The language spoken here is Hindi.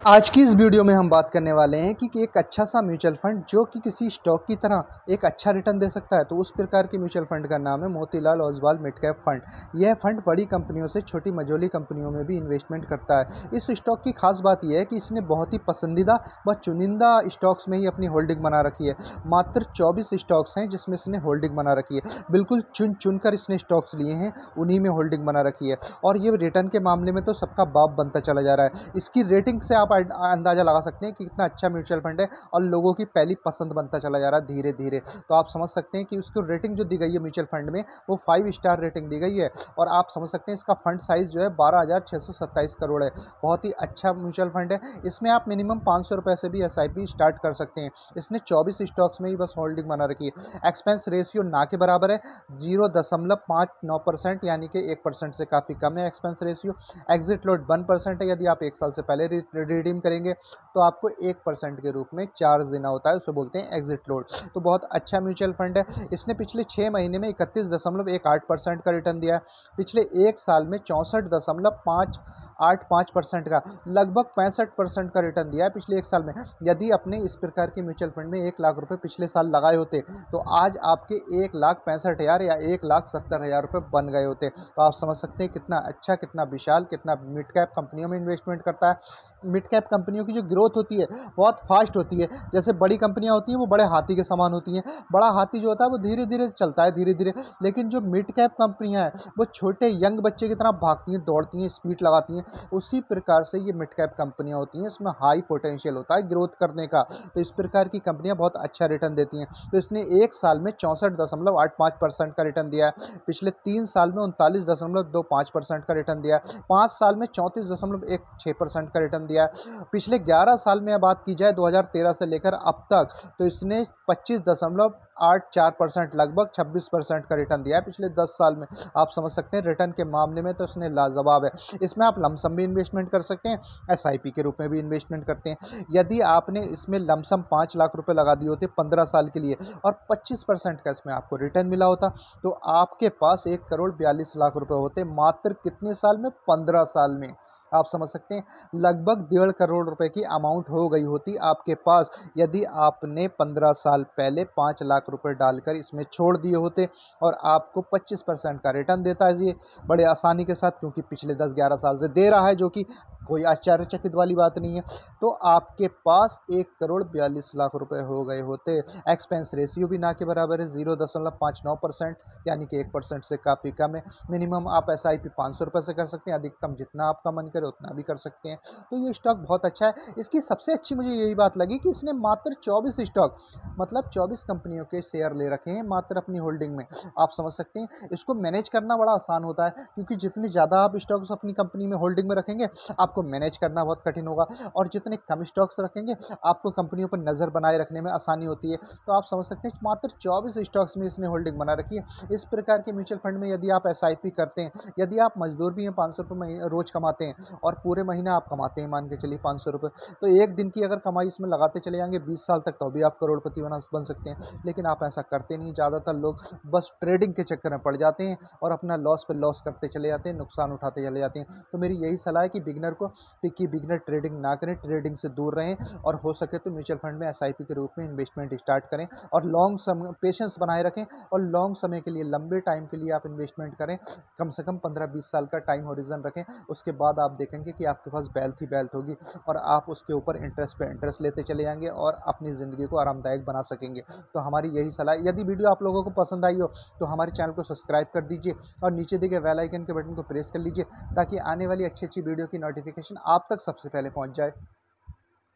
आज की इस वीडियो में हम बात करने वाले हैं कि एक अच्छा सा म्यूचुअल फंड जो कि किसी स्टॉक की तरह एक अच्छा रिटर्न दे सकता है। तो उस प्रकार के म्यूचुअल फंड का नाम है Motilal Oswal mid cap fund. यह फंड बड़ी कंपनियों से छोटी मझोली कंपनियों में भी इन्वेस्टमेंट करता है। इस स्टॉक की खास बात यह है कि इसने बहुत ही पसंदीदा व चुनिंदा स्टॉक्स में ही अपनी होल्डिंग बना रखी है। मात्र 24 स्टॉक्स हैं जिसमें इसने होल्डिंग बना रखी है। बिल्कुल चुन चुन कर इसने स्टॉक्स लिए हैं, उन्हीं में होल्डिंग बना रखी है। और ये रिटर्न के मामले में तो सबका बाप बनता चला जा रहा है। इसकी रेटिंग से आप अंदाज़ा लगा सकते हैं कि कितना अच्छा म्यूचुअल फंड है और लोगों की पहली पसंद बनता चला जा रहा है धीरे धीरे। तो आप समझ सकते हैं कि उसको रेटिंग जो दी गई है म्यूचुअल फंड में वो 5 स्टार रेटिंग दी गई है। और आप समझ सकते हैं इसका फंड साइज़ जो है 12,627 करोड़ है। बहुत ही अच्छा म्यूचुअल फंड है। इसमें आप मिनिमम 500 रुपये से भी SIP स्टार्ट कर सकते हैं। इसने 24 स्टॉक्स में ही बस होल्डिंग बना रखी है। एक्सपेंस रेशियो ना के बराबर है, 0.59% यानी कि 1% से काफ़ी कम है एक्सपेंस रेशियो। एग्जिट लोड 1% है। यदि आप 1 साल से पहले रिडीम करेंगे तो आपको 1% के रूप में चार्ज देना होता है, उसे बोलते हैं एग्जिट लोड। तो बहुत अच्छा म्यूचुअल फंड है। इसने पिछले 6 महीने में 31.18% का रिटर्न दिया है। पिछले 1 साल में 64.585% का, लगभग 65% का रिटर्न दिया है पिछले 1 साल में। यदि आपने इस प्रकार के म्यूचुअल फंड में 1 लाख रुपए पिछले साल लगाए होते तो आज आपके 1,65,000 या 1,70,000 रुपये बन गए होते। तो आप समझ सकते हैं कितना अच्छा, कितना विशाल, कितना मिड कैप कंपनियों में इन्वेस्टमेंट करता है। मिड कैप कंपनियों की जो ग्रोथ होती है बहुत फास्ट होती है। जैसे बड़ी कंपनियां होती हैं वो बड़े हाथी के समान होती हैं। बड़ा हाथी जो होता है वो धीरे धीरे चलता है, धीरे धीरे। लेकिन जो मिड कैप कंपनियां हैं वो छोटे यंग बच्चे की तरह भागती हैं, दौड़ती हैं, स्पीड लगाती हैं। उसी प्रकार से ये मिड कैप कंपनियां होती हैं, इसमें हाई पोटेंशियल होता है ग्रोथ करने का। तो इस प्रकार की कंपनियां बहुत अच्छा रिटर्न देती हैं। तो इसने 1 साल में 64.85% का रिटर्न दिया है। पिछले 3 साल में 39.25% का रिटर्न दिया है। 5 साल में 34.16% का रिटर्न दिया है। पिछले 11 साल में बात की जाए 2013 से लेकर अब तक, तो इसने 25.84%, लगभग 26% का रिटर्न दिया है पिछले 10 साल में। आप समझ सकते हैं रिटर्न के मामले में तो इसने लाजवाब है। इसमें आप लमसम भी इन्वेस्टमेंट कर सकते हैं, SIP के रूप में भी इन्वेस्टमेंट करते हैं। यदि आपने इसमें लमसम 5 लाख रुपए लगा दिए होते 15 साल के लिए और 25% का इसमें आपको रिटर्न मिला होता तो आपके पास 1,42,00,000 रुपए होते मात्र कितने साल में? 15 साल में। आप समझ सकते हैं लगभग 1.5 करोड़ रुपए की अमाउंट हो गई होती आपके पास यदि आपने 15 साल पहले 5 लाख रुपए डालकर इसमें छोड़ दिए होते। और आपको 25% का रिटर्न देता है ये बड़े आसानी के साथ, क्योंकि पिछले 10-11 साल से दे रहा है, जो कि कोई आश्चर्यचकित वाली बात नहीं है। तो आपके पास 1,42,00,000 रुपए हो गए होते। एक्सपेंस रेशियो भी ना के बराबर है, 0.59%, यानी कि 1% से काफ़ी कम है। मिनिमम आप SIP 500 रुपये से कर सकते हैं, अधिकतम जितना आपका मन करे उतना भी कर सकते हैं। तो ये स्टॉक बहुत अच्छा है। इसकी सबसे अच्छी मुझे यही बात लगी कि इसने मात्र 24 स्टॉक, मतलब 24 कंपनियों के शेयर ले रखे हैं मात्र अपनी होल्डिंग में। आप समझ सकते हैं इसको मैनेज करना बड़ा आसान होता है, क्योंकि जितने ज़्यादा आप स्टॉक्स अपनी कंपनी में होल्डिंग में रखेंगे आपको मैनेज करना बहुत कठिन होगा, और जितने कम स्टॉक्स रखेंगे आपको कंपनियों पर नज़र बनाए रखने में आसानी होती है। तो आप समझ सकते हैं मात्र 24 स्टॉक्स में इसने होल्डिंग बना रखी है। इस प्रकार के म्यूचुअल फंड में यदि आप SIP करते हैं, यदि आप मजदूर भी हैं, 500 रुपये रोज़ कमाते हैं और पूरे महीना आप कमाते हैं मान के चलिए 500 रुपये, तो एक दिन की अगर कमाई इसमें लगाते चले जाएंगे 20 साल तक, तो भी आप करोड़पति बन सकते हैं। लेकिन आप ऐसा करते नहीं। ज़्यादातर लोग बस ट्रेडिंग के चक्कर में पड़ जाते हैं और अपना लॉस पे लॉस करते चले जाते हैं, नुकसान उठाते चले जाते हैं। तो मेरी यही सलाह है कि बिगिनर ट्रेडिंग ना करें, ट्रेडिंग से दूर रहें, और हो सके तो म्यूचुअल फंड में SIP के रूप में इन्वेस्टमेंट स्टार्ट करें और लॉन्ग समय पेशेंस बनाए रखें, और लॉन्ग समय के लिए, लंबे टाइम के लिए आप इन्वेस्टमेंट करें। कम से कम 15-20 साल का टाइम होरिजन रखें। उसके बाद आप देखेंगे कि आपके पास वेल्थ ही वेल्थ होगी और आप उसके ऊपर इंटरेस्ट पे इंटरेस्ट लेते चले जाएंगे और अपनी ज़िंदगी को आरामदायक बना सकेंगे। तो हमारी यही सलाह है। यदि वीडियो आप लोगों को पसंद आई हो तो हमारे चैनल को सब्सक्राइब कर दीजिए और नीचे दिए गए बेल आइकन के बटन को प्रेस कर लीजिए, ताकि आने वाली अच्छी अच्छी वीडियो की नोटिफिकेशन आप तक सबसे पहले पहुंच जाए।